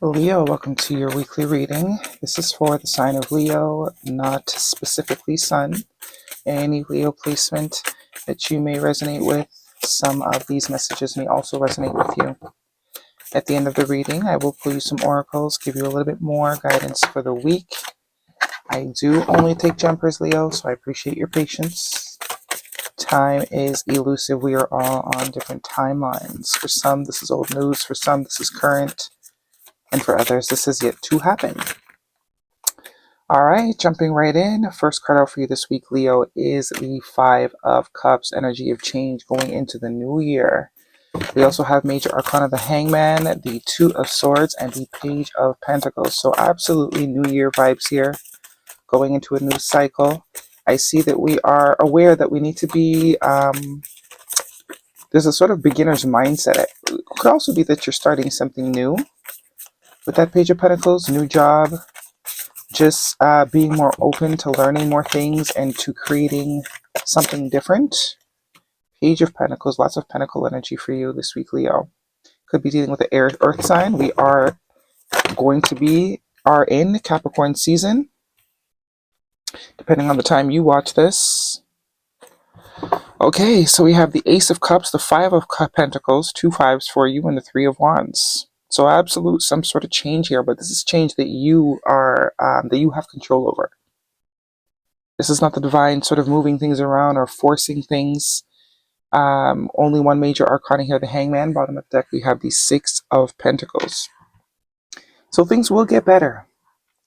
Leo, welcome to your weekly reading. This is for the sign of Leo, not specifically Sun. Any Leo placement that you may resonate with, some of these messages may also resonate with you. At the end of the reading, I will pull you some oracles, give you a little bit more guidance for the week. I do only take jumpers, Leo, so I appreciate your patience. Time is elusive. We are all on different timelines. For some, this is old news. For some, this is current. And for others, this is yet to happen. All right, jumping right in. First card out for you this week, Leo, is the Five of Cups, energy of change going into the new year. We also have Major Arcana, the Hangman, the Two of Swords, and the Page of Pentacles. So absolutely New Year vibes here, going into a new cycle. I see that we are aware that we need to be, there's a sort of beginner's mindset. It could also be that you're starting something new. With that Page of Pentacles, new job, just being more open to learning more things and to creating something different. Page of Pentacles, lots of pentacle energy for you this week, Leo. Could be dealing with the earth sign. We are in Capricorn season, depending on the time you watch this. Okay, so we have the Ace of Cups, the Five of Pentacles, two fives for you, and the Three of Wands. So absolute some sort of change here, but this is change that you are that you have control over. This is not the divine sort of moving things around or forcing things. Only one major arcana here, the Hangman. Bottom of the deck, we have the Six of Pentacles. So things will get better.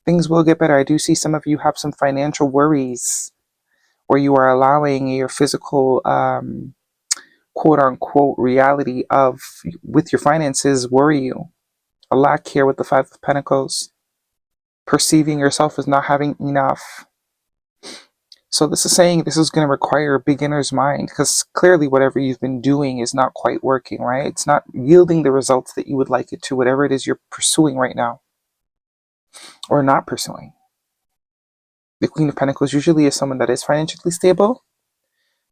Things will get better. I do see some of you have some financial worries where you are allowing your physical quote unquote reality of with your finances worry you. A lack here with the Five of Pentacles. Perceiving yourself as not having enough. So this is saying this is going to require a beginner's mind, because clearly whatever you've been doing is not quite working, right? It's not yielding the results that you would like it to, whatever it is you're pursuing right now or not pursuing. The Queen of Pentacles usually is someone that is financially stable.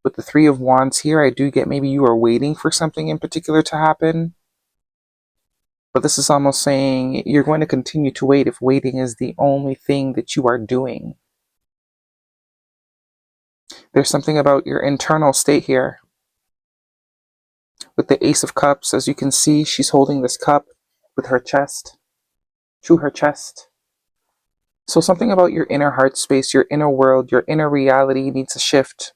With the Three of Wands here, I do get maybe you are waiting for something in particular to happen. But this is almost saying you're going to continue to wait if waiting is the only thing that you are doing. There's something about your internal state here. With the Ace of Cups, as you can see, she's holding this cup with her chest, to her chest. So something about your inner heart space, your inner world, your inner reality needs a shift.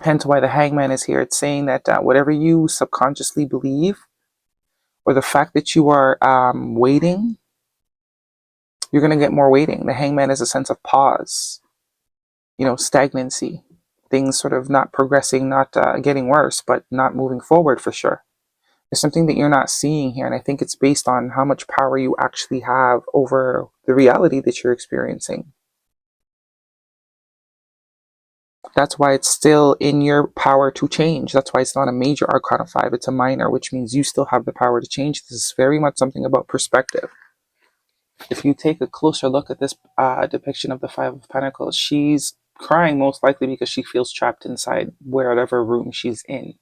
Hence why the Hangman is here. It's saying that whatever you subconsciously believe, or the fact that you are waiting, you're going to get more waiting. The Hangman is a sense of pause, stagnancy. Things sort of not progressing, not getting worse, but not moving forward for sure. There's something that you're not seeing here, and I think it's based on how much power you actually have over the reality that you're experiencing. That's why it's still in your power to change. That's why it's not a major Arcana 5, it's a minor, which means you still have the power to change. This is very much something about perspective. If you take a closer look at this depiction of the Five of Pentacles, she's crying most likely because she feels trapped inside wherever room she's in.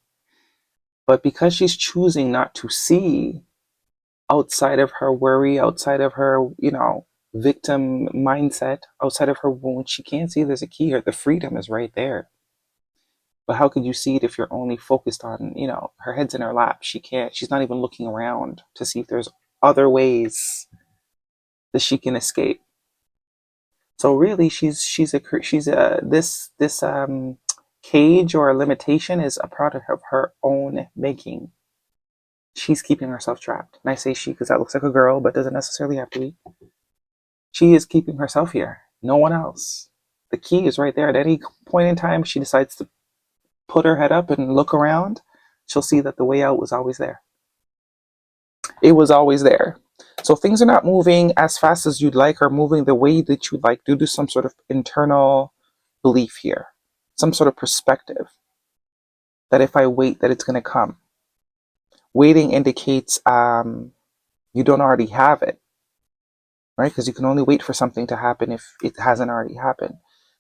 But because she's choosing not to see outside of her worry, outside of her, victim mindset, outside of her wound, she can't see there's a key here. The freedom is right there. But how could you see it if you're only focused on, her head's in her lap? She's not even looking around to see if there's other ways that she can escape. So really, this cage or limitation is a product of her own making. She's keeping herself trapped. And I say she because that looks like a girl, but doesn't necessarily have to be. She is keeping herself here. No one else. The key is right there. At any point in time, she decides to put her head up and look around. She'll see that the way out was always there. It was always there. So things are not moving as fast as you'd like, or moving the way that you'd like due to some sort of internal belief here. Some sort of perspective that if I wait, that it's going to come. Waiting indicates you don't already have it, right? Because you can only wait for something to happen if it hasn't already happened.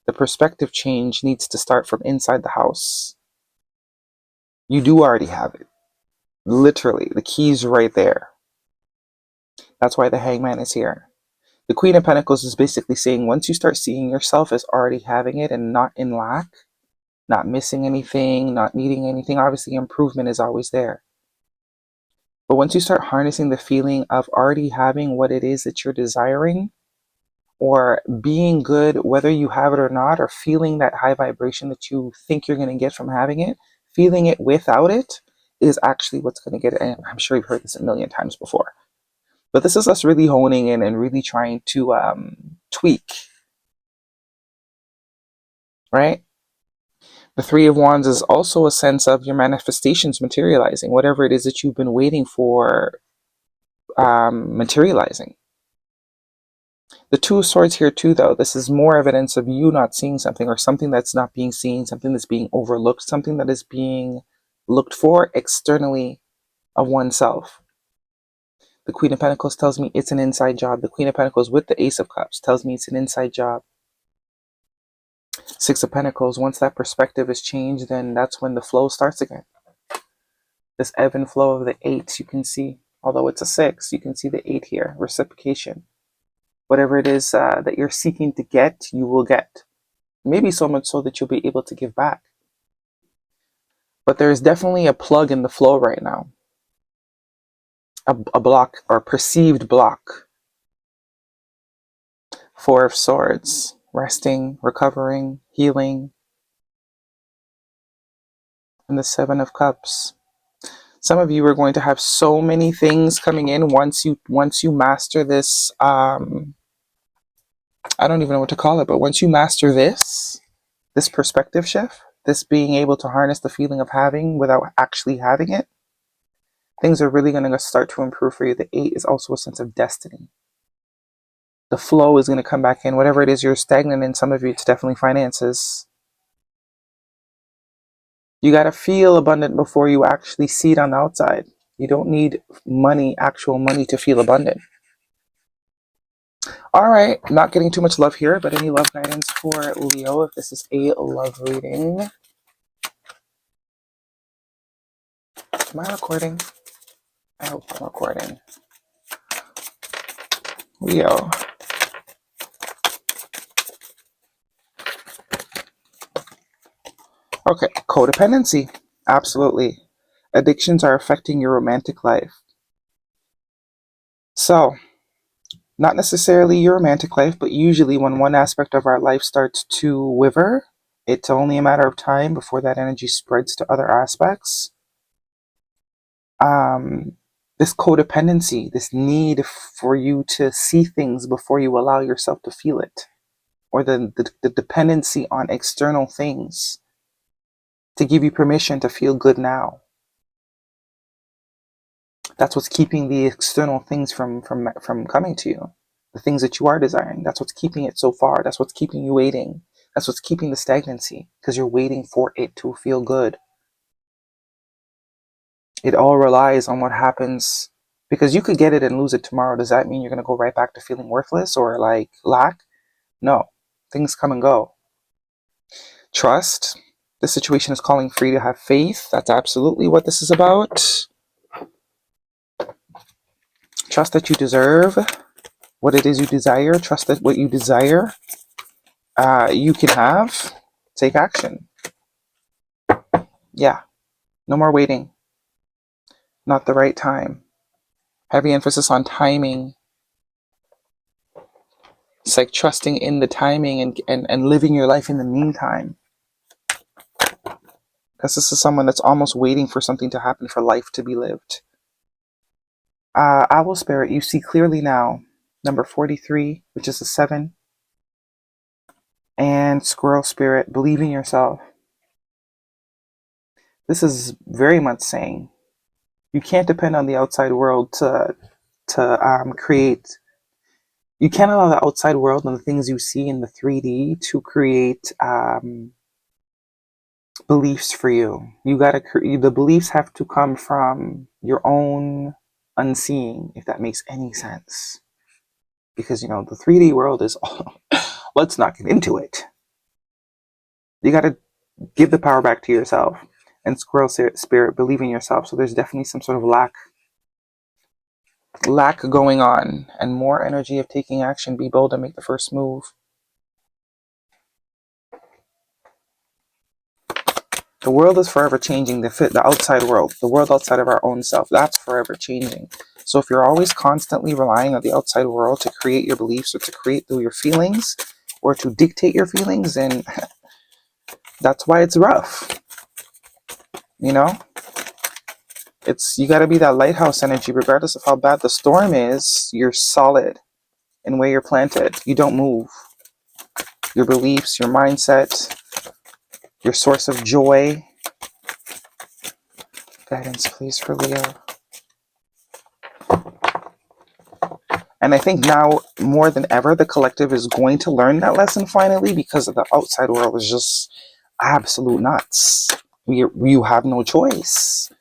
The perspective change needs to start from inside the house. You do already have it. Literally, the key's right there. That's why the Hangman is here. The Queen of Pentacles is basically saying once you start seeing yourself as already having it and not in lack, not missing anything, not needing anything, obviously improvement is always there. But once you start harnessing the feeling of already having what it is that you're desiring, or being good whether you have it or not, or feeling that high vibration that you think you're going to get from having it, feeling it without it is actually what's going to get it. And I'm sure you've heard this a million times before. But this is us really honing in and really trying to tweak, right? The Three of Wands is also a sense of your manifestations materializing, whatever it is that you've been waiting for materializing. The Two of Swords here too, though, this is more evidence of you not seeing something, or something that's not being seen, something that's being overlooked, something that is being looked for externally of oneself. The Queen of Pentacles tells me it's an inside job. The Queen of Pentacles with the Ace of Cups tells me it's an inside job. Six of Pentacles, once that perspective is changed, then that's when the flow starts again. This ebb and flow of the eights, you can see, although it's a six, you can see the eight here, reciprocation. Whatever it is that you're seeking to get, you will get. Maybe so much so that you'll be able to give back. But there's definitely a plug in the flow right now. A block, or perceived block. Four of Swords, resting, recovering, healing. And the Seven of Cups. Some of you are going to have so many things coming in once you master this. I don't even know what to call it, but once you master this perspective shift, this being able to harness the feeling of having without actually having it, things are really going to start to improve for you. The eight is also a sense of destiny. The flow is going to come back in. Whatever it is you're stagnant in, some of you, it's definitely finances. You got to feel abundant before you actually see it on the outside. You don't need money, actual money, to feel abundant. All right, not getting too much love here, but any love guidance for Leo if this is a love reading? Am I recording? I hope I'm recording. Leo. Okay, codependency. Absolutely. Addictions are affecting your romantic life. So, not necessarily your romantic life, but usually when one aspect of our life starts to waver, it's only a matter of time before that energy spreads to other aspects. This codependency, this need for you to see things before you allow yourself to feel it, or the dependency on external things to give you permission to feel good now. That's what's keeping the external things from coming to you. The things that you are desiring, that's what's keeping it so far. That's what's keeping you waiting. That's what's keeping the stagnancy, because you're waiting for it to feel good. It all relies on what happens, because you could get it and lose it tomorrow. Does that mean you're going to go right back to feeling worthless or like lack? No, things come and go. Trust. The situation is calling for you to have faith. That's absolutely what this is about. Trust that you deserve what it is you desire. Trust that what you desire you can have. Take action. Yeah, no more waiting. Not the right time. Heavy emphasis on timing. It's like trusting in the timing and living your life in the meantime. Because this is someone that's almost waiting for something to happen for life to be lived. Owl Spirit, you see clearly now. Number 43, which is a 7. And Squirrel Spirit, believe in yourself. This is very much saying you can't depend on the outside world to create. You can't allow the outside world and the things you see in the 3D to create beliefs for you. You gotta the beliefs have to come from your own unseeing, if that makes any sense. Because the 3D world is let's not get into it. You gotta give the power back to yourself. And Squirrel Spirit, believe in yourself. So there's definitely some sort of lack. lack going on, and more energy of taking action. Be bold and make the first move. The world is forever changing. The outside world, the world outside of our own self, that's forever changing. So if you're always constantly relying on the outside world to create your beliefs or to create your feelings or to dictate your feelings, then that's why it's rough. You know, you got to be that lighthouse energy. Regardless of how bad the storm is, you're solid in where you're planted. You don't move. Your beliefs, your mindset, your source of joy. Guidance, please, for Leo. And I think now more than ever, the collective is going to learn that lesson finally, because the outside world is just absolute nuts. You have no choice.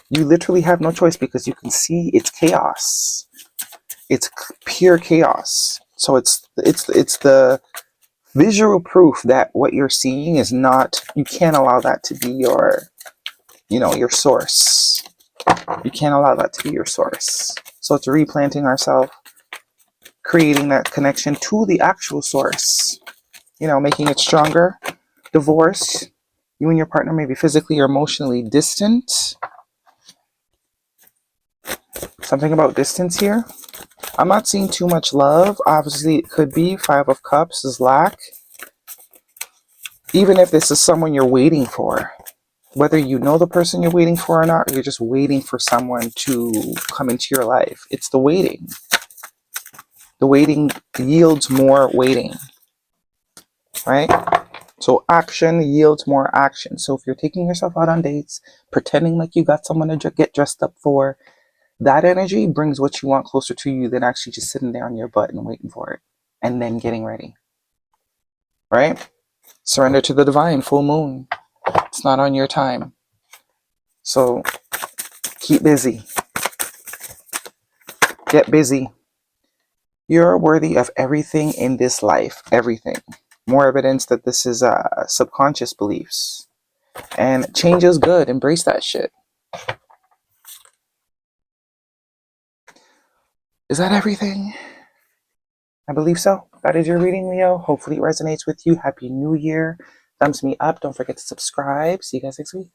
You literally have no choice, because you can see it's chaos. It's pure chaos. So it's the visual proof that what you're seeing is not. You can't allow that to be your source. You can't allow that to be your source. So it's replanting ourselves, creating that connection to the actual source, making it stronger. Divorce, you and your partner may be physically or emotionally distant. Something about distance here. I'm not seeing too much love. Obviously, it could be 5 of Cups is lack. Even if this is someone you're waiting for, whether you know the person you're waiting for or not, or you're just waiting for someone to come into your life. It's the waiting. The waiting yields more waiting, right? So action yields more action. So if you're taking yourself out on dates, pretending like you got someone to get dressed up for, that energy brings what you want closer to you than actually just sitting there on your butt and waiting for it and then getting ready, right? Surrender to the divine, full moon. It's not on your time. So keep busy. Get busy. You're worthy of everything in this life. Everything. More evidence that this is subconscious beliefs. And change is good. Embrace that shit. Is that everything? I believe so. That is your reading, Leo. Hopefully it resonates with you. Happy New Year. Thumbs me up. Don't forget to subscribe. See you guys next week.